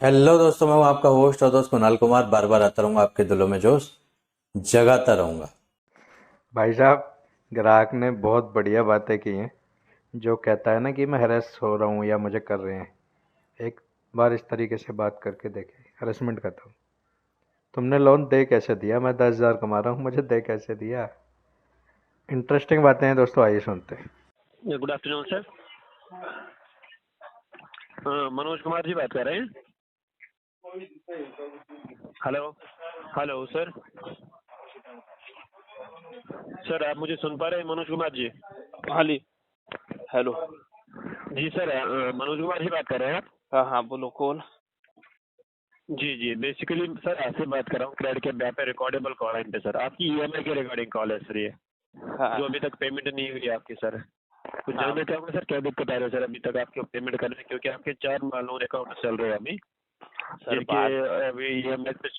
Hello दोस्तों, मैं हूं आपका होस्ट और दोस्त कुणाल कुमार। बार बार आता रहूंगा, आपके दिलों में जोश जगाता रहूंगा। भाई साहब, ग्राहक ने बहुत बढ़िया बातें की हैं। जो कहता है ना कि मैं हरेस हो रहा हूँ या मुझे कर रहे हैं, एक बार इस तरीके से बात करके देखें। हरेसमेंट करता हूँ, तुमने लोन दे कैसे दिया? मैं 10,000 कमा रहा हूँ, मुझे दे कैसे दिया? इंटरेस्टिंग बातें हैं दोस्तों, आइए सुनते हैं। Good afternoon sir. Manoj Kumar ji बात कर रहे हैं। Hello hello sir. सर आप मुझे सुन पा रहे हैं मनोज कुमार जी? हाँ जी। हेलो। जी सर, मनोज कुमार जी बात कर रहे हैं आप? हाँ हाँ, बोलो कौन? जी जी, बेसिकली सर आपसे बात कर रहा हूँ क्रेडिट के बैक पे रिकॉर्डेबल कॉल है पे सर। आपकी ईएमआई के रिगार्डिंग कॉल है सर ये, हाँ जो अभी तक पेमेंट नहीं हुई है आपकी सर। कुछ हाँ जानना चाहूँगा सर, क्या दिक्कत आ रही है सर अभी तक आपके पेमेंट करने में? क्योंकि आपके 4 लोन अकाउंट चल रहे हैं अभी, सर, जिनके अभी ईएमआई पे।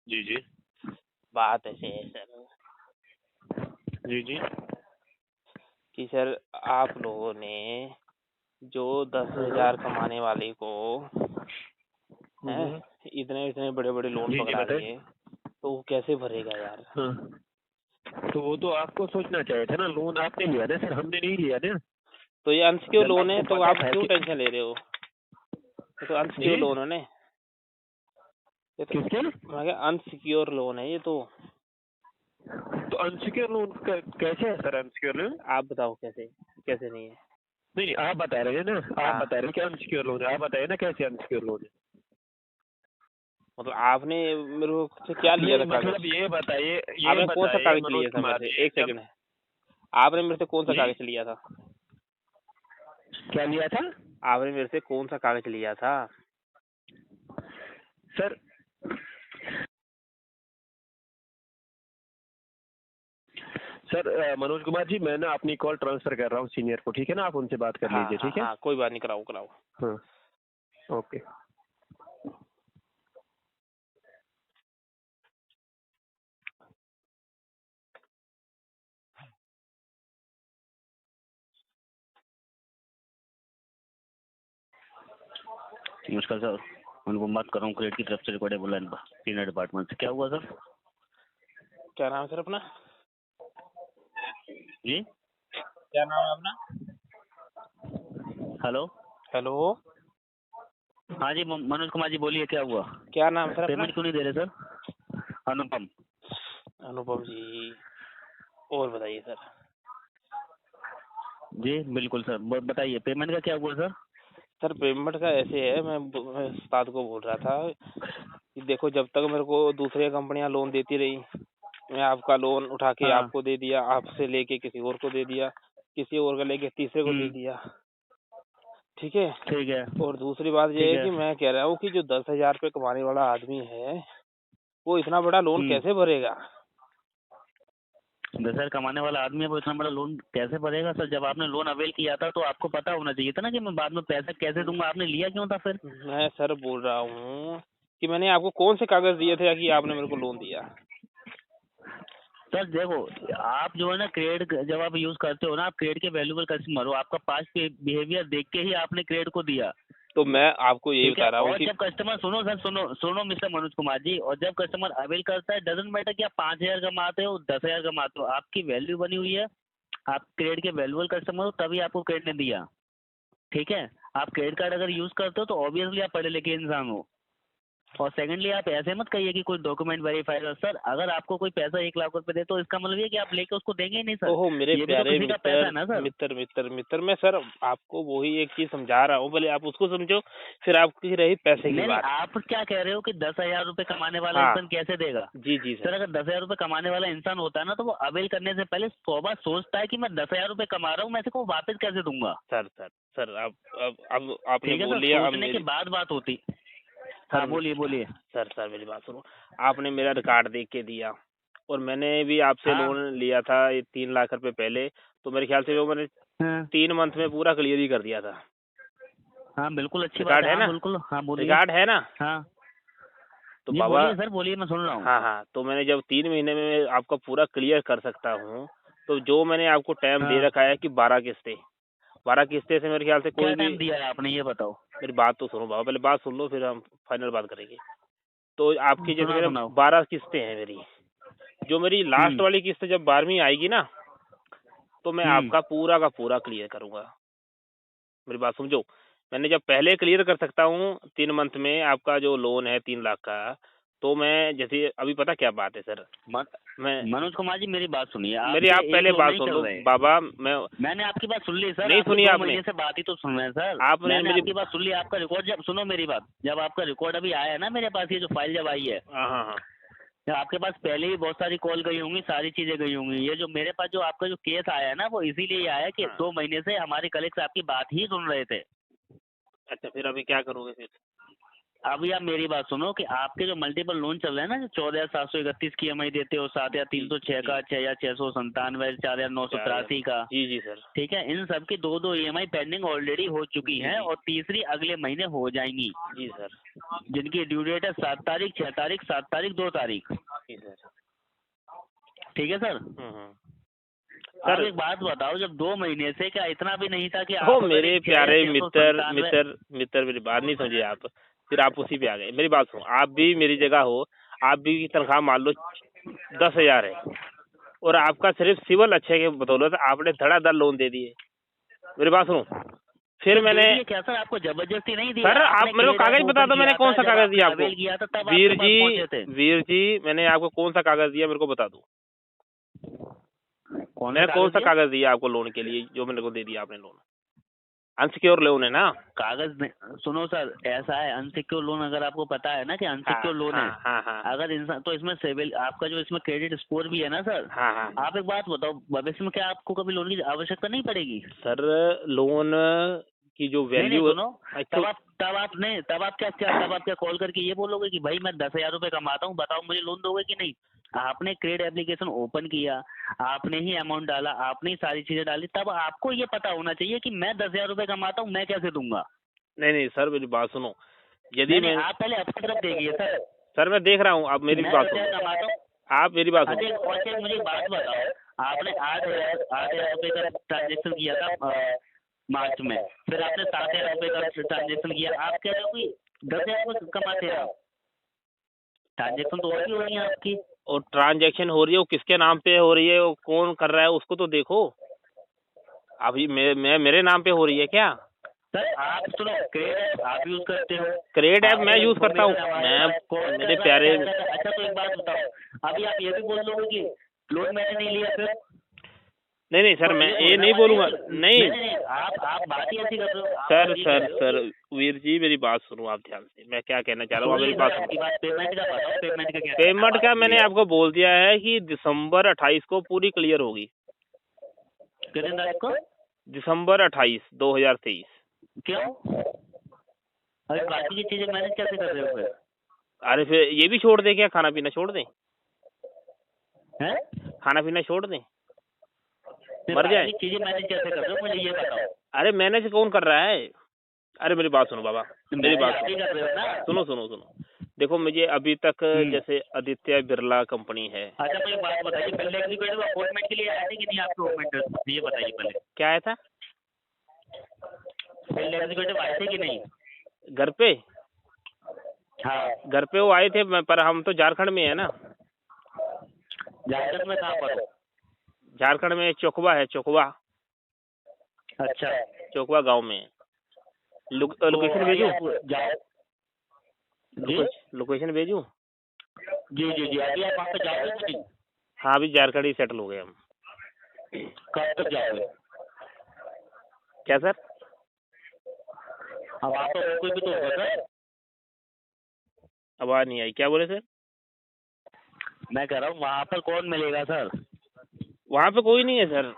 जी जी बात ऐसे है सर जी जी। कि सर आप लोगों ने जो 10,000 कमाने वाले को हैं हम्म, इतने इतने बड़े बड़े लोन जी जी पकड़ा बताइए। दिए, तो वो कैसे भरेगा यार? हाँ, तो वो तो आपको सोचना चाहिए था ना, लोन आपने लिया ना सर, हमने नहीं लिया ना। तो ये अनसिक्योर जब लोन है, आपको तो पता आप था क्यों कि टेंशन ले रहे हो? ये तो अनसिक्योर जी, लोन है ना। ये तो किसके? मैं क्या, अनसिक्योर लोन है ये तो। तो अनसिक्योर लोन कैसे है सर अनसिक्योर लोन? आप बताओ कैसे, कैसे नहीं है? नहीं, आप बता रहे हैं ना, आप हाँ, बता रहे हैं कि अनसिक्योर लोन है, आप बताइए ना कैसे अनसिक्योर लोन है। मतलब आपने मेरे को से क्या लिया नहीं था मतलब कागज? ये आपने कौन सा बताइए कागज मनोज लिया था मेरे कुमार से? जी, एक जब सेकंड। आपने मेरे से कौन सा जी कागज लिया था? क्या लिया था आपने मेरे से कौन सा कागज लिया था? सर? सर मनोज कुमार जी, मैं ना अपनी कॉल ट्रांसफर कर रहा हूँ सीनियर को, ठीक है ना? आप उनसे बात कर हाँ लीजिए, हाँ ठीक है? हाँ, कोई बात नहीं, कराओ कराओ। हाँ, ओके। नमस्कार सर, उनको बात कर रहा हूँ क्रेडिट की तरफ से रिकॉर्डेबल लाइन सीनियर डिपार्टमेंट से। क्या हुआ सर? क्या नाम है सर अपना? जी, क्या नाम है अपना? हेलो। हेलो। हाँ जी, मनोज कुमार जी बोलिए, क्या हुआ? क्या नाम है सर अपना? पेमेंट क्यों नहीं दे रहे सर? अनुपम। अनुपम जी। और बताइए सर। जी बिल्कुल सर, बताइए पेमेंट का क्या हुआ सर? सर पेमेंट का ऐसे है, मैं उस्ताद को बोल रहा था कि देखो, जब तक मेरे को दूसरी कंपनियां लोन देती रही, मैं आपका लोन उठा के हाँ। आपको दे दिया, आपसे लेके किसी और को दे दिया, किसी और का लेके तीसरे को दे दिया। ठीक है। ठीक है। और दूसरी बात यह ठीक है है। कि मैं कह रहा हूँ कि जो 10,000 रुपये कमाने वाला आदमी है, वो इतना बड़ा लोन हम्म। कैसे भरेगा? 10,000 कमाने वाला आदमी है, वो इतना बड़ा लोन कैसे भरेगा सर? जब आपने लोन अवेल किया था तो आपको पता होना चाहिए था ना कि मैं बाद में पैसा कैसे दूंगा। आपने लिया क्यों था फिर? मैं सर बोल रहा हूँ कि मैंने आपको कौन से कागज दिए थे कि आपने मेरे को लोन दिया? सर देखो, आप जो है ना क्रेडिट जब आप यूज करते हो ना, आप क्रेडिट के वैल्यूबल कस्टमर हो। आपका पास्ट बिहेवियर देख के ही आपने क्रेडिट को दिया। तो मैं आपको यही ठीक है। बता रहा हूँ और कि जब कस्टमर, सुनो सर, सुनो सुनो मिस्टर मनोज कुमार जी, और जब कस्टमर अवेल करता है, डजेंट मैटर कि आप 5,000 कमाते हो 10,000 कमाते हो, आपकी वैल्यू बनी हुई है। आप क्रेडिट के वैल्यूबल कस्टमर हो, तभी आपको क्रेडिट ने दिया। ठीक है। आप क्रेडिट कार्ड अगर यूज करते हो तो ऑब्वियसली आप पढ़े लिखे इंसान हो। और सेकंडली, आप ऐसे मत कहिए कि कोई डॉक्यूमेंट वेरीफाई कर। सर अगर आपको कोई पैसा 1,00,000 रुपए दे तो इसका मतलब ये कि आप लेके उसको देंगे ही नहीं सर। ओहो मेरे ये भी तो प्यारे किसी का पैसा मित्र है ना सर। मित्र मित्र मित्र, मैं सर आपको वही एक चीज समझा रहा हूँ, भले आप उसको समझो। फिर आपकी रही पैसे की नहीं नहीं, बात। आप क्या कह रहे हो कि 10,000 रुपए कमाने वाला हाँ। इंसान कैसे देगा? जी जी सर सर। अगर 10,000 रुपए कमाने वाला इंसान होता है ना, तो वो अवेल करने से पहले 100 बार सोचता है कि मैं 10,000 रुपए कमा रहा हूँ, मैं इसको वापस कैसे दूंगा। सर सर सर, अब आपने ठीक है बोल सर, लिया, अब सोचने के मेरी। बाद बात होती। सर हाँ बोलिए बोलिए। सर सर मेरी बात सुनो। आपने मेरा रिकॉर्ड देख के दिया, और मैंने भी आपसे हाँ। लोन लिया था ये 3 लाख रुपए पहले। तो मेरे ख्याल से वो मैंने हाँ। 3 मंथ में पूरा क्लियर ही कर दिया था। हाँ बिल्कुल, अच्छी बात रिकॉर्ड है। है हाँ ना? बिल्कुल, हाँ बोलिए। रिकॉर्ड है ना? हाँ तो जी बाबा। बोलिए सर, बोलिए, मैं सुन रहा हूँ। हाँ हाँ, तो मैंने जब 3 महीने में आपका पूरा क्लियर कर सकता हूँ, तो जो मैंने आपको टाइम दे हाँ। रखा है कि 12 किस्तें, 12 किस्तें से मेरे ख्याल से क्या कोई टाइम भी। दिया है आपने ये बताओ। मेरी बात तो सुनो बाबा, पहले बात सुन लो फिर हम फाइनल बात करेंगे। तो आपकी जैसे सुनाओ मेरे सुनाओ। 12 किस्तें हैं मेरी, जो मेरी लास्ट वाली किस्त जब 12वीं आएगी ना, तो मैं आपका पूरा का पूरा क्लियर करूंगा। मेरी बात समझो, मैंने जब पहले क्लियर कर सकता हूँ 3 मंथ में आपका जो लोन है 3 लाख का, तो मैं जैसे अभी पता क्या बात है सर, मैं मनोज कुमार जी मेरी बात सुनिए। मेरी आपसे आप एक पहले लोन बात नहीं सुन चल लो रहे। बाबा। मैंने आपकी बात सुन ली सर। नहीं आपके सुनी 2 आपने। महीने से बात ही तो सुन रहे हैं सर। आपने मैंने मेरी आपकी बात सुन ली। आपका रिकॉर्ड जब सुनो मेरी बात, जब आपका रिकॉर्ड अभी आया है ना मेरे पास, ये जो फाइल जब आई है, हाँ हाँ हाँ जब आपके पास पहले ही बहुत सारी कॉल गई होंगी, सारी चीजें गई होंगी। ये जो मेरे पास जो आपका जो केस आया है ना, वो इसीलिए आया है कि हाँ। 2 महीने से हमारे कलीग्स आपकी बात ही सुन रहे थे। अच्छा फिर अभी क्या करोगे फिर? अभी आप मेरी बात सुनो कि आपके जो मल्टीपल लोन चल रहे हैं ना, जो 14,731 की EMI देते हो, 7,306 का, 6,697, 4,983 का, जी जी सर। ठीक है, इन सब की 2-2 EMI पेंडिंग ऑलरेडी हो चुकी जी, हैं जी। और तीसरी अगले महीने हो जाएंगी, जी सर। जिनकी ड्यू डेट है 7 तारीख, 6 तारीख, 7 तारीख, 2 तारीख। जी सर। ठीक है सर। सर अब एक बात बताओ, जब 2 महीने से क्या इतना भी नहीं था कि ओ आप मेरे अगर प्यारे 6,697 मित्र मेरी बात नहीं समझे आप, फिर आप उसी पे आ गए। मेरी बात सुनो, आप भी मेरी जगह हो, आप भी तनख्वाह मान लो 10,000 है, और आपका सिर्फ सिविल अच्छे के बदौलत आपने धड़ाधड़ लोन दे दिए। मेरी बात सुनो, फिर मैंने ये क्या सर, आपको जबरदस्ती नहीं दिया? सर आप मेरे को कागज बता दो, मैंने कौन सा कागज दिया आपको? किया था तब वीर आपके पास पहुंचे थे। वीर जी मैंने आपको कौन सा कागज दिया मेरे को बता दो। मैंने कौन सा कागज दिया आपको लोन के लिए, जो मेरे को दे दिया आपने लोन? अनसिक्योर लोन है ना? कागज सुनो सर, ऐसा है, अनसिक्योर लोन अगर आपको पता है ना कि अनसिक्योर लोन है, हाँ हाँ अगर इंसान तो इसमें सिविल आपका जो इसमें क्रेडिट स्कोर भी है ना सर। हाँ हाँ। आप एक बात बताओ, भविष्य में क्या आपको कभी लोन की आवश्यकता नहीं पड़ेगी? सर लोन की जो नहीं वैल्यू सुनो, तब आप क्या कॉल करके ये बोलोगे कि भाई मैं 10,000 रुपए कमाता हूँ, बताओ मुझे लोन दोगे कि नहीं? आपने क्रेडिट एप्लीकेशन ओपन किया, आपने ही अमाउंट डाला, आपने ही सारी चीजें डाली, तब आपको ये पता होना चाहिए कि मैं 10,000 रुपए कमाता हूँ, मैं कैसे दूंगा? नहीं सर मेरी बात सुनो, यदि नहीं, मैं आप पहले अपनी तरफ देखिए सर। सर मैं देख रहा हूँ, आप मेरी मैं बात 10,000 सुनो, कमाता हूँ। आप मेरी बात सुनो। अच्छा, मुझे एक बात बताओ, आपने 8,000 रुपए का ट्रांजेक्शन किया था मार्च में, फिर आपने 7,000 रुपए का ट्रांजेक्शन किया, आप कह रहे हो कि 10,000 रुपए कमाते हैं आप? ट्रांजेक्शन तो और भी हो रही है आपकी। और ट्रांजैक्शन हो रही है, वो किसके नाम पे हो रही है, वो कौन कर रहा है, उसको तो देखो। अभी मेरे नाम पे हो रही है क्या? सर आप सुनो, क्रेडिट आप यूज करते हो, क्रेडिट ऐप मैं यूज करता हूँ, कौन मेरे कर प्यारे। रहा है? अच्छा तो एक बात बताओ, अभी आप ये भी बोल दोगे कि लोन मैंने नहीं लिया फिर? नहीं सर मैं ये नहीं बोलूंगा, नहीं। आप बात ही ऐसी कर रहे हो। सर वीर जी मेरी बात सुनो आप ध्यान से, मैं क्या कहना चाह रहा हूँ, आप मेरी बात सुनो। पेमेंट का बताओ, पेमेंट का क्या? पेमेंट का मैंने आपको बोल दिया है कि दिसंबर 28 को पूरी क्लियर होगी। कितने तारीख को? दिसंबर 28, 2023। क्यों? अरे बाकी की चीजें मैनेज कैसे कर रहे हो फिर? अरे फिर ये भी छोड़ दें क्या, खाना पीना छोड़ दें? हैं? खाना पीना छोड़ दें, मर जाए? चीजें मैनेज कैसे कर रहे हो मुझे ये बताओ। अरे मैनेज कौन कर रहा है? अरे मेरी बात सुनो बाबा, मेरी बात आप ही कर रहे हो ना? सुनो। देखो मुझे अभी तक जैसे आदित्य बिरला कंपनी है। अच्छा मुझे बात बताइए, पहले एग्जीक्यूटिव अपॉइंटमेंट के लिए आए थे कि नहीं आपके अपॉइंटमेंट? ये बताइए पहले। क्या आया था? पहले एग्जीक्यूटिव आए थे कि नहीं घर पे? हाँ। घर पे वो आए थे, पर हम तो झारखंड में है ना। झारखंड में कहाँ पर? झारखंड में चोकवा है, चोकवा। अच्छा, चोकवा गांव में। लोकेशन भेजूं? लोकेशन भेजूं? जी अभी आप वहाँ पे जाओगे कि नहीं? हाँ अभी झारखंड ही सेटल हो गए हम। कब तक जाओगे? क्या सर? अब वहाँ पर कोई भी तो होगा सर। आवाज नहीं आई, क्या बोले सर? मैं कह रहा हूँ वहाँ पर कौन मिलेगा सर? वहाँ पे कोई नहीं है सर,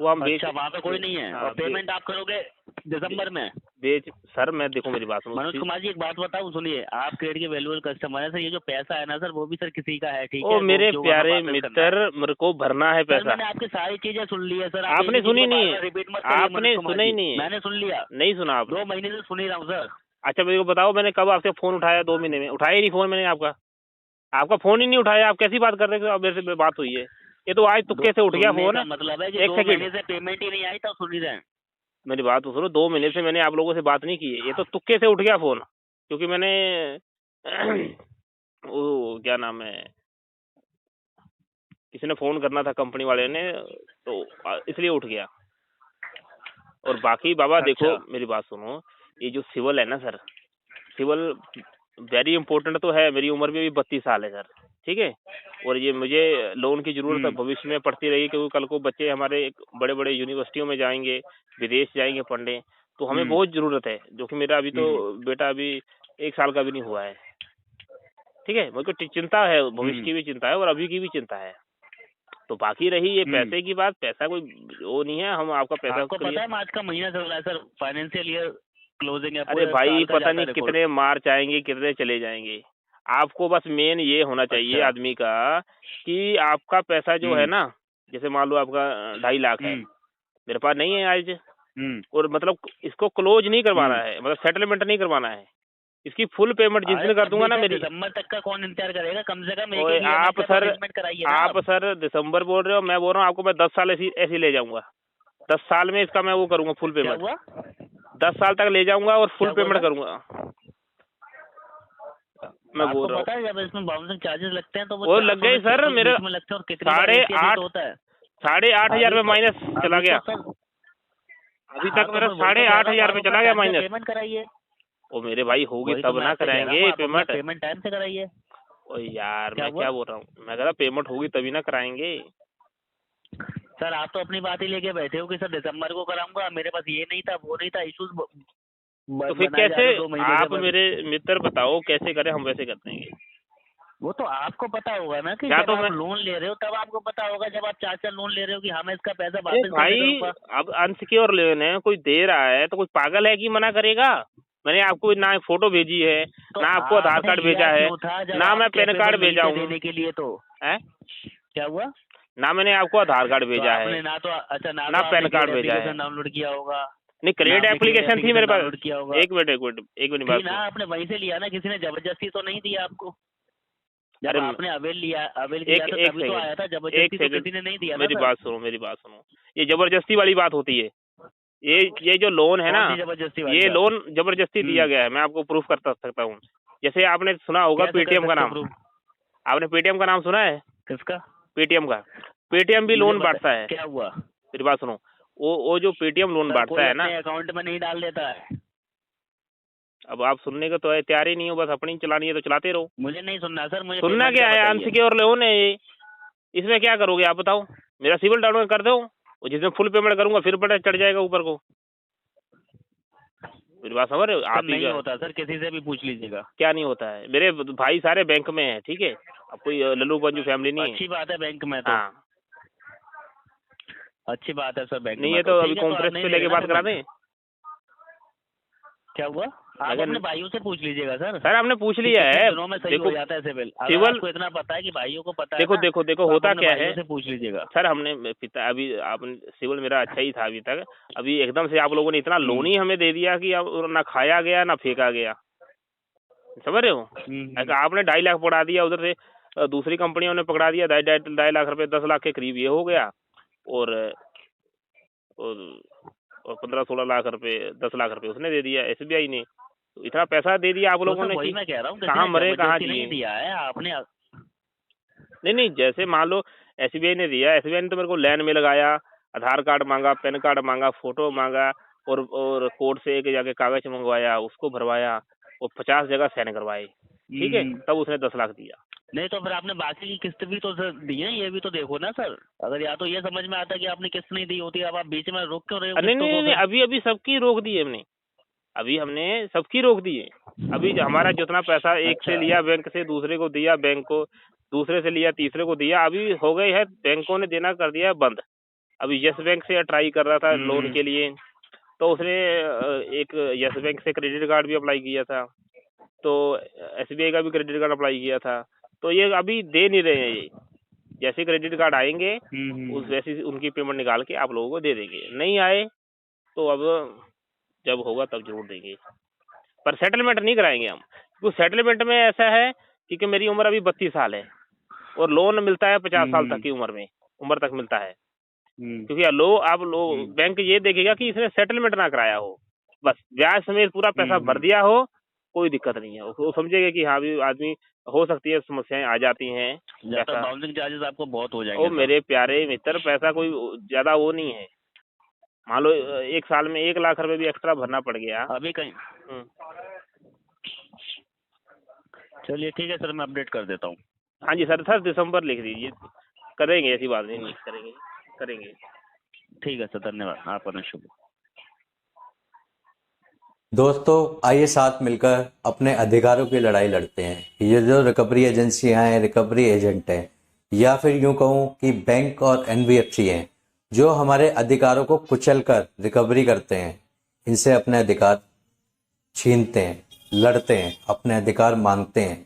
वो हम अच्छा वहाँ पे कोई नहीं है। हाँ, और पेमेंट आप करोगे दिसंबर में? सर मैं देखो मेरी बात सुनो। मनोज कुमार जी एक बात बताऊँ, सुनिए, आप क्रेडिट के वैल्यूएबल कस्टमर है सर, ये जो पैसा है ना सर वो भी सर किसी का है, ठीक है? ओ मेरे जो प्यारे वहाँ वापस करना है। मित्र, मेरे को भरना है सर पैसा। मैंने आपकी सारी चीजें सुन ली है सर। आप आपने एक सुनी चीज़ को नहीं बार-बार है, रिपीट मत करिए आपने मनोज कुमार सुना ही जी। नहीं है। मैंने सुन लिया, नहीं सुना आपने? 2 महीने से सुन ही रहा हूँ सर। अच्छा मेरे को बताओ, मैंने कब आपसे फोन उठाया? 2 महीने में उठाया ही नहीं फोन मैंने आपका फोन ही नहीं उठाया। आप कैसी बात कर रहे हो? अब मेरे से बात हुई है, ये तो आज तुक्के से उठ गया सुनने फोन। का मतलब है कि एक 2 सेकंड, महीने से पेमेंट ही नहीं आई, तब सुन ही रहे हैं। मेरी बात तो सुनो, 2 महीने से मैंने आप लोगों से बात नहीं की है, ये तो तुक्के से उठ गया फोन, क्योंकि मैंने वो क्या नाम है, किसी ने फोन करना था कंपनी वाले ने, तो इसलिए उठ गया। और बाकी बाबा देखो, अच्छा। मेरी बात सुनो, ये जो सिविल है ना सर, सिविल वेरी इंपॉर्टेंट तो है। मेरी उम्र भी अभी 32 साल है सर, ठीक है, और ये मुझे लोन की जरूरत है भविष्य में पड़ती रहेगी, क्योंकि कल को बच्चे हमारे बड़े बड़े यूनिवर्सिटियों में जाएंगे, विदेश जाएंगे पढ़ने, तो हमें बहुत जरूरत है, जो कि मेरा अभी तो बेटा अभी 1 साल का भी नहीं हुआ है, ठीक है। मुझे को चिंता है, भविष्य की भी चिंता है और अभी की भी चिंता है। तो बाकी रही ये पैसे की बात, पैसा कोई वो नहीं है, हम आपका पैसा आपको पता है आज का महीना चल रहा है सर, फाइनेंशियल ईयर क्लोजिंग है, अरे पूरे भाई साल का पता जाता नहीं है रिकॉर्ड। कितने मार्च आएंगे, कितने चले जाएंगे। आपको बस मेन ये होना चाहिए अच्छा। आदमी का कि आपका पैसा जो है ना, जैसे मान लो आपका 2.5 लाख है, मेरे पास नहीं है आज, और मतलब इसको क्लोज नहीं करवाना है, मतलब सेटलमेंट नहीं करवाना है, इसकी फुल पेमेंट जिस दिन कर दूंगा ना मेरी। दिसंबर तक का कौन इंतजार करेगा, कम से कम ओए, एक आप सर, कराइए ना आप सर दिसंबर बोल रहे हो, मैं बोल रहा हूँ आपको मैं 10 साल ऐसी ले जाऊंगा, 10 साल में इसका मैं वो करूंगा फुल क्या पेमेंट, हुआ? 10 साल तक ले जाऊंगा और फुल क्या बोल पेमेंट रहा? करूंगा, मैं बोल रहा हूँ। पता है जब इसमें बाउंसिंग चार्जेस लगते हैं तो वो लग गए सर मेरे में लगते हैं, और कितनी बार ऐसे भी होता है। 8,500 में माइनस चला गया, अभी तक मेरा 8,500 में चला गया माइनस। पेमेंट कराइए। ओ मेरे भाई होगी वही तो तब मैं ना आपसे कह रहा कराएंगे हूँ, आप अपना पेमेंट। पेमेंट टाइम से कराइए। ओ यार क्या मैं हुआ? क्या बोल रहा हूँ, मैं कह रहा पेमेंट होगी तभी ना कराएंगे। सर आप तो अपनी बात ही लेके बैठे हो कि सर दिसंबर को कराऊंगा, मेरे पास ये नहीं था वो नहीं था, इश्यूज तो फिर कैसे आप मेरे मित्र बताओ कैसे करें, हम वैसे कर देंगे। वो तो आपको पता होगा ना कि या जब तो आप मैं लोन ले रहे हो तब आपको पता होगा, जब आप 4 लोन ले रहे हो कि हमें इसका पैसा अरे वापस कैसे भाई करूंगा। अब अनसिक्योर लोन है, कोई दे रहा है तो कोई पागल है कि मना करेगा। मैंने आपको ना फोटो भेजी है, तो ना आपको आधार आपने कार्ड लिया भेजा है, क्यों था जब ना मैं आप पैन कार्ड कैपेबल नहीं भेजा थे हूँ देने के लिए, तो है, क्या हुआ? ना मैंने आपको आधार कार्ड तो भेजा आपने है, ना तो अच्छा ना ना तो पैन आपने कार्ड क्रेडिट भेजा है। एप्लीकेशन डाउनलोड किया होगा, नहीं क्रेडिट ना आपने क्रेडिट एप्लीकेशन थी मेरे पास। डाउनलोड किया होगा। एक मिनट बात ना सुनो। आपने वहीं से लिया ना, किसी ने जबरदस्ती तो नहीं दिया आपको। जब अरे आपने अवेल किया था एक तभी तो आया था, जबरदस्ती तो किसी ने नहीं दिया ना मेरी सर। बात सुनो, ये जबरदस्ती वाली बात होती है। ये जो लोन है ना, कौन सी जबरदस्ती वाली ये बात? लोन जबरदस्ती दिया गया है, मैं आपको प्रूफ कर सकता हूँ। जैसे आपने सुना होगा कैसे कर पेटीएम का सकते हो नाम, proof? आपने पेटीएम का नाम सुना है? किसका? पेटीएम का, पेटीएम भी मुझे लोन बता- बांटता है। क्या हुआ? मेरी बात सुनो, वो जो पेटीएम लोन सर बांटता कोई है ना, अपने अकाउंट में नहीं डाल देता है। अब आप सुनने का तो है तैयार ही नहीं हो, बस अपनी चलानी है तो चलाते रहो। मुझे नहीं सुनना सर, मुझे सुनना पेमेंट क्या का है, बताइए। अनसिक्योर लोन है ये, इसमें क्या करोगे आप बताओ? मेरा सिविल डाउन कर दो, और जिसमें फुल पेमेंट करूंगा फिर पता चढ़ जाएगा ऊपर को। मेरी बात समझ रहे हो सर आप ही नहीं का? होता सर, किसी से भी पूछ लीजिएगा। क्या नहीं होता है? मेरे भाई सारे बैंक में है, ठीक है, अब कोई लल्लू पंजू फैमिली नहीं है। अच्छी बात है बैंक में तो। हाँ अच्छी बात है सर बैंक नहीं में है तो अभी ठीक है, आप कॉन्फ्रेंस नहीं पे दे लेके रहे ना बात करा पेमेंट। दें। क्या हुआ? आप अगर- अपने भाइयों से पूछ लीजिएगा सर। सर हमने पूछ लिया है, दिनों में सही देखो हो जाता है सिविल। अगर सिविल- आपको इतना पता है कि भाइयों को पता देखो है ना, देखो देखो तो आप होता अपने क्या भाइयों है से पूछ लीजिएगा। सर, हमने पिता अभी आप सिविल मेरा अच्छा ही था अभी तक, अभी एकदम से आप लोगों ने इतना लोन ही हमें दे दिया कि अब ना खाया गया ना फेंका गया, समझ रहे हो? ऐसा आपने 2.5 लाख पकड़ा दिया, उधर से दूसरी कंपनियों ने पकड़ा दिया 2.5 लाख रुपए, 10 लाख के करीब ये हो गया, और 15-16 लाख रुपए, 10 लाख रुपए उसने दे दिया, एसबीआई ने। तो इतना पैसा दे दिया आप तो लोगों सर ने वही कि मैं कह रहा हूँ, कहाँ मरे कहाँ नहीं जिए। दिया है आपने। नहीं जैसे मान लो एसबीआई ने दिया, एसबीआई ने तो मेरे को लाइन में लगाया, आधार कार्ड मांगा, पैन कार्ड मांगा, फोटो मांगा, और कोर्ट से एक जाके कागज मंगवाया, उसको भरवाया, और 50 जगह साइन करवाए, ठीक है, तब उसने 10 लाख दिया। नहीं तो फिर आपने बाकी की किस्त भी तो सर दी है, ये भी तो देखो ना सर। अगर या तो ये समझ में आता कि आपने किस्त नहीं दी होती, अब आप बीच में रोक क्यों रहे हो नहीं किस्तों को नहीं फिर? अभी सबकी रोक दी है हमने, अभी हमने सबकी रोक दी है। अभी हमारा जितना पैसा एक से अच्छा। लिया बैंक से, दूसरे को दिया बैंक को, दूसरे से लिया तीसरे को दिया, अभी हो गई है, बैंकों ने देना कर दिया है बंद। अभी यस बैंक से ट्राई कर रहा था लोन के लिए, तो उसने एक यस बैंक से क्रेडिट कार्ड भी अप्लाई किया था, तो एसबीआई का भी क्रेडिट कार्ड अप्लाई किया था, तो ये अभी दे नहीं रहे हैं। ये जैसे क्रेडिट कार्ड आएंगे उस वैसी उनकी पेमेंट निकाल के आप लोगों को दे देंगे, नहीं आए तो अब जब होगा तब जरूर देंगे, पर सेटलमेंट नहीं कराएंगे हम, क्योंकि सेटलमेंट में ऐसा है क्योंकि मेरी उम्र अभी 32 साल है और लोन मिलता है 50 साल तक की उम्र में, उम्र तक मिलता है। हम्म, क्योंकि आप लोग बैंक ये देखेगा कि इसने सेटलमेंट ना कराया हो, बस ब्याज समेत पूरा पैसा भर दिया हो, कोई दिक्कत नहीं है। वो समझेगा कि हाँ भी आदमी, हो सकती है समस्याएं आ जाती हैं जब तक पैसा। बाउंसिंग चार्जेस आपको बहुत हो ओ जाएंगे सर। मेरे प्यारे मित्र, पैसा कोई ज्यादा वो नहीं है। मान लो एक साल में 1 लाख रुपए भी एक्स्ट्रा भरना पड़ गया। अभी कहीं हम्म। चलिए ठीक है सर, मैं अपडेट कर देता हूँ। हाँ जी सर, 10 दिसंबर लिख दीजिए, करेंगे, ऐसी बात नहीं, करेंगे। ठीक है सर, धन्यवाद, आपका दिन शुभ हो। दोस्तों आइए साथ मिलकर अपने अधिकारों की लड़ाई लड़ते हैं। ये जो रिकवरी एजेंसियां हैं, रिकवरी एजेंट हैं, या फिर यूं कहूं कि बैंक और एनबीएफसी हैं, जो हमारे अधिकारों को कुचल कर रिकवरी करते हैं, इनसे अपने अधिकार छीनते हैं, लड़ते हैं, अपने अधिकार मांगते हैं।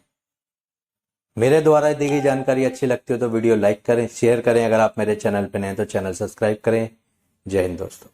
मेरे द्वारा दी गई जानकारी अच्छी लगती हो तो वीडियो लाइक करें, शेयर करें। अगर आप मेरे चैनल पर नए हैं तो चैनल सब्सक्राइब करें। जय हिंद दोस्तों।